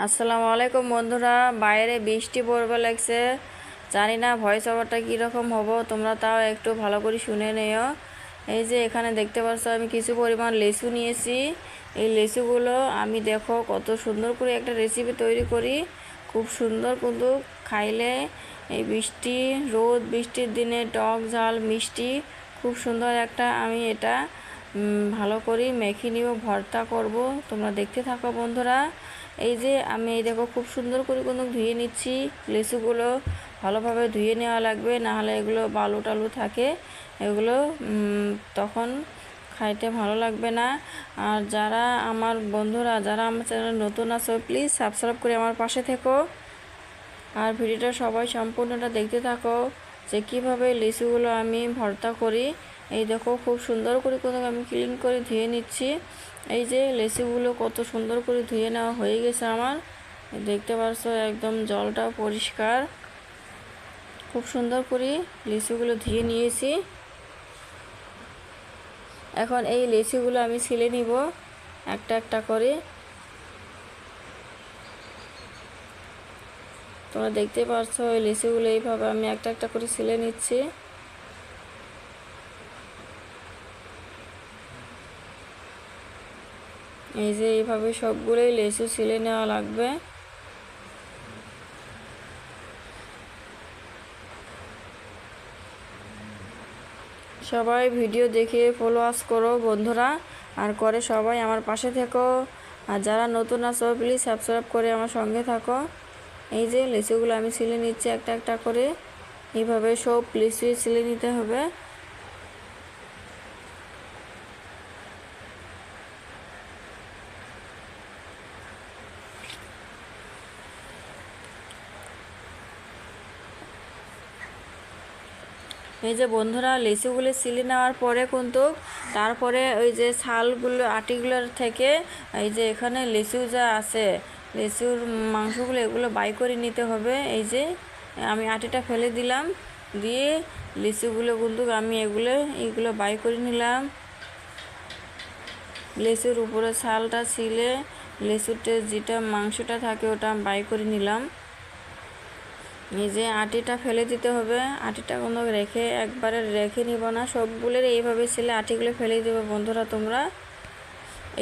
আসসালামু আলাইকুম বন্ধুরা, বাইরে বৃষ্টি পড়বে লাগছে। জানি না ভয়েস ওভারটা কীরকম হবো, তোমরা তাও একটু ভালো করে শুনে নিও। এই যে এখানে দেখতে পাচ্ছ আমি কিছু পরিমাণ লেচু নিয়েছি। এই লেচুগুলো আমি দেখো কত সুন্দর করে একটা রেসিপি তৈরি করি, খুব সুন্দর। কিন্তু খাইলে এই বৃষ্টির দিনে টক ঝাল মিষ্টি খুব সুন্দর একটা, আমি এটা ভালো করে মেখে নিব, ভর্তা করব। তোমরা দেখতে থাকো বন্ধুরা। এই যে আমি এই দেখো খুব সুন্দর করে কিন্তু ধুয়ে নিচ্ছি। লেচুগুলো ভালোভাবে ধুয়ে নেওয়া লাগবে, নাহলে এগুলো বালু টালু থাকে, এগুলো তখন খাইতে ভালো লাগবে না। আর যারা আমার বন্ধুরা যারা আমার চ্যানেলে নতুন আছো, প্লিজ সাবস্ক্রাইব করে আমার পাশে থেকো। আর ভিডিওটা সবাই সম্পূর্ণটা দেখতে থাকো যে কীভাবে লিচুগুলো আমি ভর্তা করি। এই দেখো খুব সুন্দর করে কোথাও আমি ক্লিন করে ধুয়ে নিচ্ছি। এই যে লিচুগুলো কত সুন্দর করে ধুয়ে নেওয়া হয়ে গেছে আমার, দেখতে পাচ্ছ একদম জলটাও পরিষ্কার। খুব সুন্দর করে লিচুগুলো ধুয়ে নিয়েছি। এখন এই লিচুগুলো আমি ছিলে নিব একটা একটা করে। তোমরা দেখতে পাচ্ছ এই লিচুগুলো এইভাবে আমি একটা একটা করে ছিলে নিচ্ছি। এই যে এইভাবে সবগুলোই লিচু ছিলে নেওয়া লাগবে। সবাই ভিডিও দেখে ফলোয়ার্স করো বন্ধুরা, আর করে সবাই আমার পাশে থেকো। আর যারা নতুন আছো প্লিজ সাবস্ক্রাইব করে আমার সঙ্গে থাকো। এই যে লিচুগুলো আমি ছিলে নিচ্ছি একটা একটা করে, এইভাবে সব লিচুই ছিলে নিতে হবে। এই যে বন্ধুরা লিচুগুলো ছিলে নেওয়ার পরে কিন্তু তারপরে ওই যে ছালগুলো আটিগুলোর থেকে এই যে এখানে লিচু যা আছে, লিচুর মাংসগুলো এগুলো বাই করে নিতে হবে। এই যে আমি আটিটা ফেলে দিলাম, দিয়ে লিচুগুলো কিন্তু আমি এইগুলো বাই করে নিলাম। লিচুর উপরে ছালটা ছিলে লিচুতে যেটা মাংসটা থাকে ওটা বাই করে নিলাম। এই যে আটিটা ফেলে দিতে হবে, আটিটা কোনো একবারে রেখে নিব না, সবগুলোর এইভাবে ছিলে আটিগুলো ফেলে দেবে বন্ধুরা তোমরা।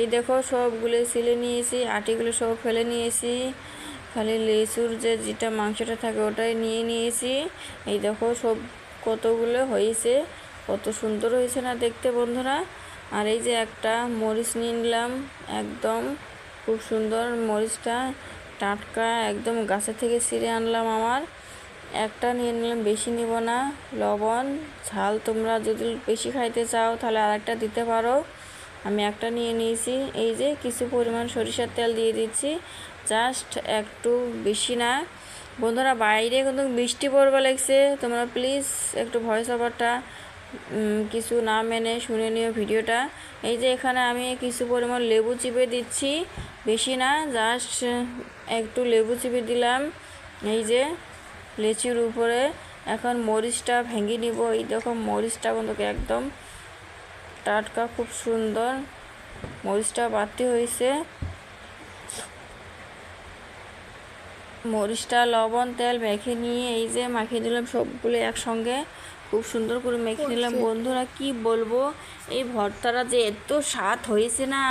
এই দেখো সবগুলো ছিলে নিয়েছি, আটিগুলো সব ফেলে নিয়েছি, খালি লিচুর যেটা মাংসটা থাকে ওটাই নিয়ে নিয়েছি। এই দেখো সব কতগুলো হয়েছে, কত সুন্দর হয়েছে না দেখতে বন্ধুরা। আর এই যে একটা মরিচ নিয়ে নিলাম, একদম খুব সুন্দর মরিচটা, টাটকা একদম গাছের থেকে ছিঁড়ে আনলাম। আমার একটা নিয়ে নিলাম, বেশি নিব না। লবণ ঝাল তোমরা যদি বেশি খাইতে চাও তাহলে আরেকটা দিতে পারো, আমি একটা নিয়ে নিয়েছি। এই যে কিছু পরিমাণ সরিষার তেল দিয়ে দিচ্ছি, জাস্ট একটু, বেশি না। বন্ধুরা বাইরে কিন্তু বৃষ্টি পড়বে লাগছে, তোমরা প্লিজ একটু ভয়েস ওভারটা কিছু না মেনে শুনে নিও ভিডিওটা। এই যে এখানে আমি কিছু পরিমাণ লেবু চিপে দিচ্ছি, বেশি না, জাস্ট একটু লেবু চিপে দিলাম এই যে লিচুর উপরে। এখন মরিচটা ভেঙে নিব। এই দেখো মরিচটা কিন্তু একদম টাটকা, খুব সুন্দর মরিচটা বাড়তি হয়েছে। মরিচটা লবণ তেল মেখে নিয়ে এই যে মাখিয়ে দিলাম সবগুলো একসঙ্গে, খুব সুন্দর করে মেখে নিলাম। বন্ধুরা কি বলবো, এই ভর্তাটা যে এত স্বাদ হয়েছে না,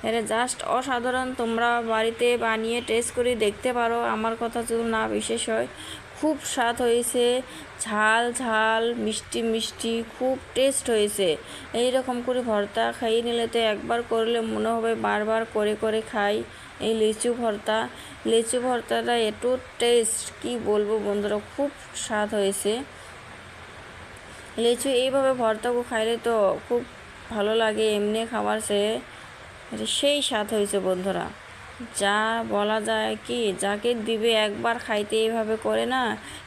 এটা জাস্ট অসাধারণ। তোমরা বাড়িতে বানিয়ে টেস্ট করে দেখতে পারো, আমার কথা যদি না বিশেষ হয়, খুব স্বাদ হয়েছে, ঝাল ঝাল মিষ্টি মিষ্টি, খুব টেস্ট হয়েছে। এই রকম করে ভর্তা খাইয়ে নিলে তো একবার করলে মনে হবে বারবার করে করে খাই। এই লিচু ভর্তাটা এত টেস্ট কি বলবো বন্ধুরা, খুব স্বাদ হয়েছে। লিচু এইভাবে ভর্তাকে খাইলে তো খুব ভালো লাগে, এমনি খাবার সেই স্বাদ হয়েছে বন্ধুরা। যা বলা যায় কি, যাকে দিবে একবার খাইতে এইভাবে করে না,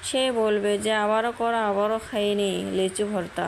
সে বলবে যে আবারও করা, আবারও খাইয়ে নি লিচু ভর্তা।